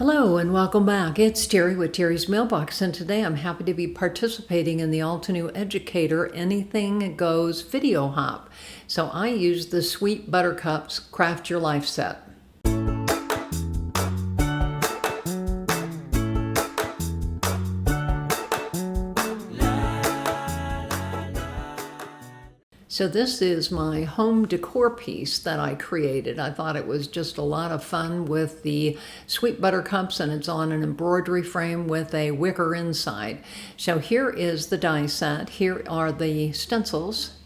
Hello and welcome back. It's Terry with Terry's Mailbox, and today I'm happy to be participating in the Altenew Educator Anything Goes video hop. So I use the Sweet Buttercup's Craft Your Life set. So this is my home decor piece that I created. I thought it was just a lot of fun with the Sweet Buttercups, and it's on an embroidery frame with a wicker inside. So here is the die set. Here are the stencils.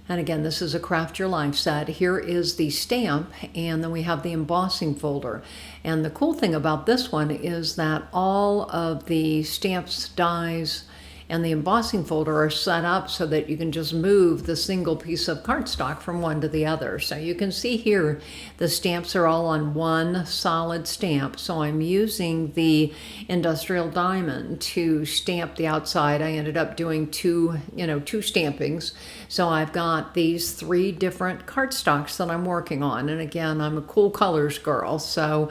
And again, this is a Craft Your Life set. Here is the stamp, and then we have the embossing folder. And the cool thing about this one is that all of the stamps, dies, and the embossing folder are set up so that you can just move the single piece of cardstock from one to the other. So you can see here the stamps are all on one solid stamp. So I'm using the industrial diamond to stamp the outside. I ended up doing two stampings. So I've got these three different cardstocks that I'm working on. And again, I'm a cool colors girl, so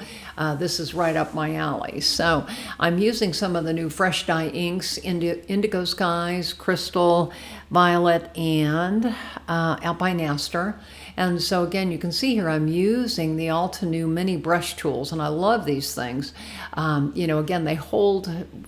this is right up my alley. So I'm using some of the new fresh dye inks, Indigo Skies, Crystal, Violet, and Alpine Aster. And so again, you can see here I'm using the Altenew mini brush tools, and I love these things. Again,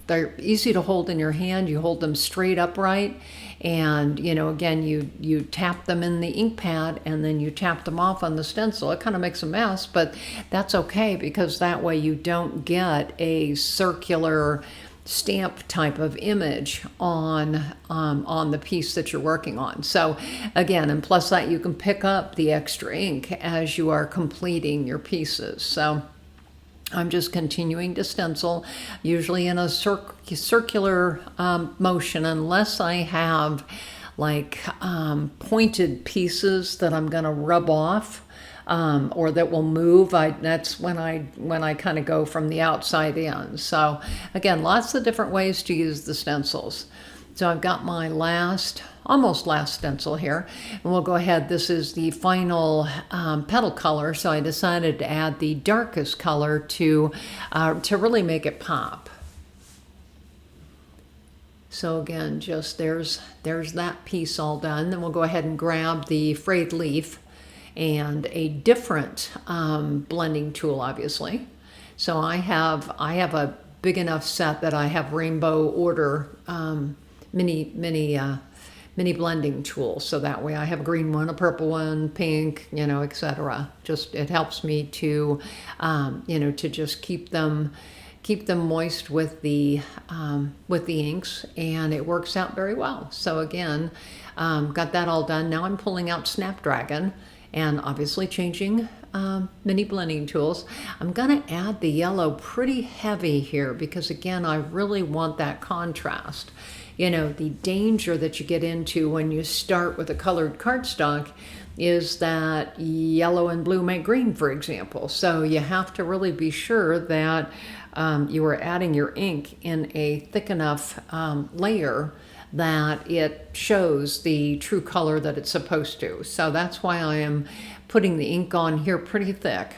they're easy to hold in your hand. You hold them straight upright, and again, you tap them in the ink pad, and then you tap them off on the stencil. It kind of makes a mess, but that's okay, because that way you don't get a circular stamp type of image on the piece that you're working on. So again, and plus that you can pick up the extra ink as you are completing your pieces. So I'm just continuing to stencil, usually in a circular motion, unless I have like pointed pieces that I'm going to rub off. Or that will move. That's when I kind of go from the outside in. So again, lots of different ways to use the stencils. So I've got my almost last stencil here, and we'll go ahead. This is the final petal color, so I decided to add the darkest color to really make it pop. So again, just there's that piece all done. Then we'll go ahead and grab the frayed leaf and a different blending tool, obviously. So I have a big enough set that I have rainbow order mini blending tools. So that way I have a green one, a purple one, pink, etc. Just it helps me to to just keep them moist with the inks, and it works out very well. So again, got that all done. Now I'm pulling out Snapdragon, and obviously changing mini blending tools. I'm gonna add the yellow pretty heavy here, because again, I really want that contrast. The danger that you get into when you start with a colored cardstock is that yellow and blue make green, for example. So you have to really be sure that you are adding your ink in a thick enough layer that it shows the true color that it's supposed to. So that's why I am putting the ink on here pretty thick.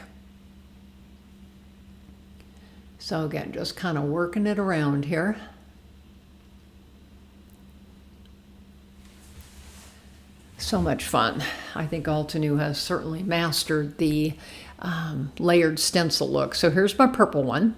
So again, just kind of working it around here. So much fun. I think Altenew has certainly mastered the layered stencil look. So here's my purple one.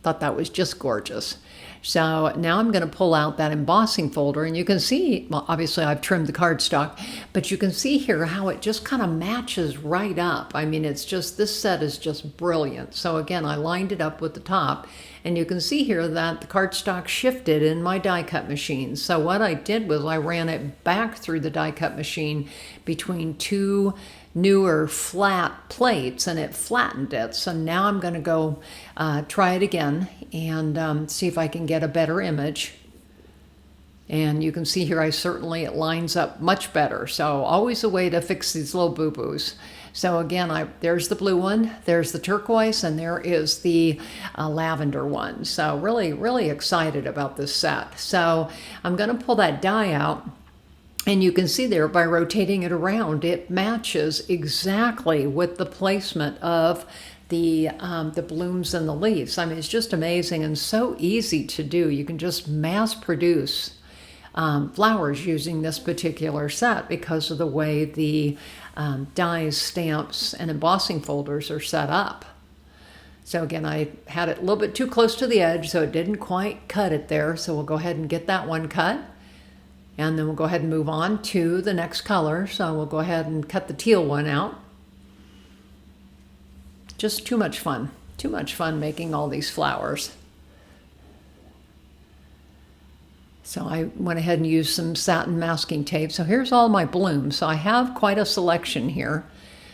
Thought that was just gorgeous. So now I'm going to pull out that embossing folder, and you can see, well, obviously I've trimmed the cardstock, but you can see here how it just kind of matches right up. I mean, it's just, this set is just brilliant. So again, I lined it up with the top, and you can see here that the cardstock shifted in my die cut machine. So what I did was I ran it back through the die cut machine between two newer flat plates, and it flattened it. So now I'm going to go try it again and see if I can get a better image. And you can see here it lines up much better. So always a way to fix these little boo-boos. So again, there's the blue one, there's the turquoise, and there is the lavender one. So really, really excited about this set. So I'm going to pull that die out. And you can see there, by rotating it around, it matches exactly with the placement of the blooms and the leaves. I mean, it's just amazing and so easy to do. You can just mass produce flowers using this particular set because of the way the dies, stamps, and embossing folders are set up. So again, I had it a little bit too close to the edge, so it didn't quite cut it there. So we'll go ahead and get that one cut. And then we'll go ahead and move on to the next color. So we'll go ahead and cut the teal one out. Just too much fun making all these flowers. So I went ahead and used some satin masking tape. So here's all my blooms. So I have quite a selection here.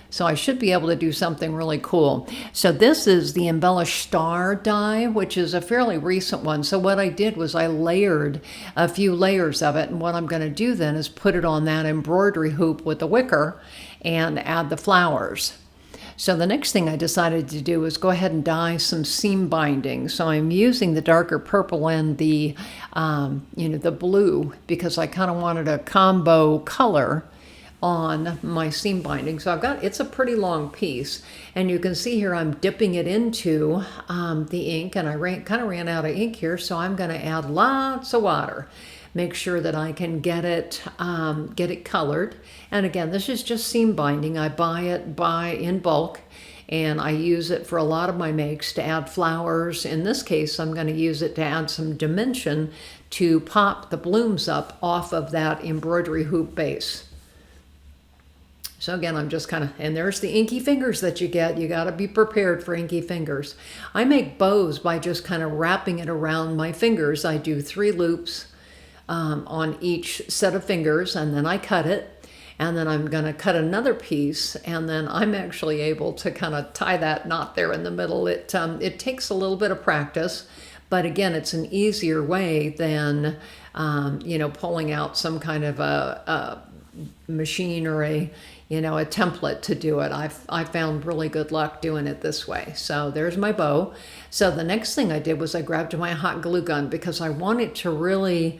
So I should be able to do something really cool. So this is the embellished star die, which is a fairly recent one. So what I did was I layered a few layers of it. And what I'm going to do then is put it on that embroidery hoop with the wicker and add the flowers. So the next thing I decided to do was go ahead and dye some seam binding. So I'm using the darker purple and the, the blue because I kind of wanted a combo color on my seam binding. So it's a pretty long piece, and you can see here I'm dipping it into the ink, and I kind of ran out of ink here, so I'm going to add lots of water. Make sure that I can get it colored. And again, this is just seam binding. I buy it in bulk, and I use it for a lot of my makes to add flowers. In this case, I'm going to use it to add some dimension to pop the blooms up off of that embroidery hoop base. So again, I'm just and there's the inky fingers that you get. You got to be prepared for inky fingers. I make bows by just kind of wrapping it around my fingers. I do 3 loops on each set of fingers, and then I cut it. And then I'm going to cut another piece, and then I'm actually able to kind of tie that knot there in the middle. It takes a little bit of practice, but again, it's an easier way than pulling out some kind of a machine or a template to do it. I found really good luck doing it this way. So there's my bow. So the next thing I did was I grabbed my hot glue gun because I wanted to really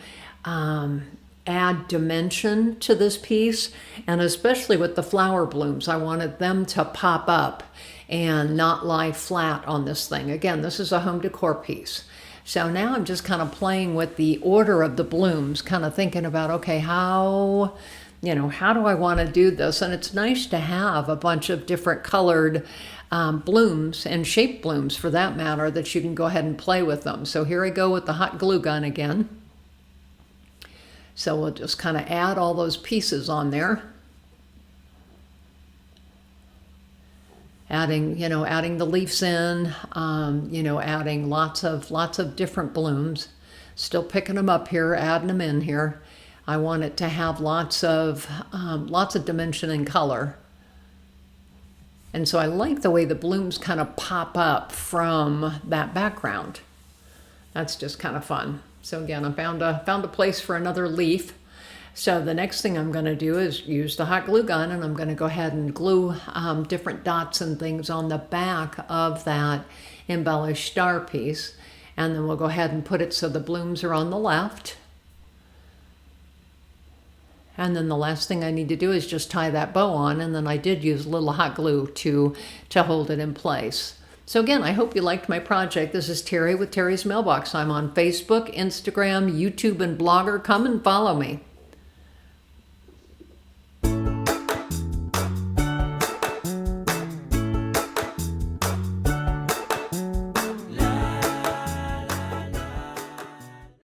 add dimension to this piece, and especially with the flower blooms, I wanted them to pop up and not lie flat on this thing. Again, this is a home decor piece. So now I'm just kind of playing with the order of the blooms, kind of thinking about, okay, how do I want to do this? And it's nice to have a bunch of different colored blooms and shaped blooms for that matter that you can go ahead and play with them. So here I go with the hot glue gun again. So we'll just kind of add all those pieces on there. Adding the leaves in, adding lots of different blooms. Still picking them up here, adding them in here. I want it to have lots of dimension and color. And so I like the way the blooms kind of pop up from that background. That's just kind of fun. So again, I found a place for another leaf. So the next thing I'm going to do is use the hot glue gun, and I'm going to go ahead and glue different dots and things on the back of that embellished star piece. And then we'll go ahead and put it so the blooms are on the left. And then the last thing I need to do is just tie that bow on, and then I did use a little hot glue to hold it in place. So again, I hope you liked my project. This is Terry with Terry's Mailbox. I'm on Facebook, Instagram, YouTube, and Blogger. Come and follow me.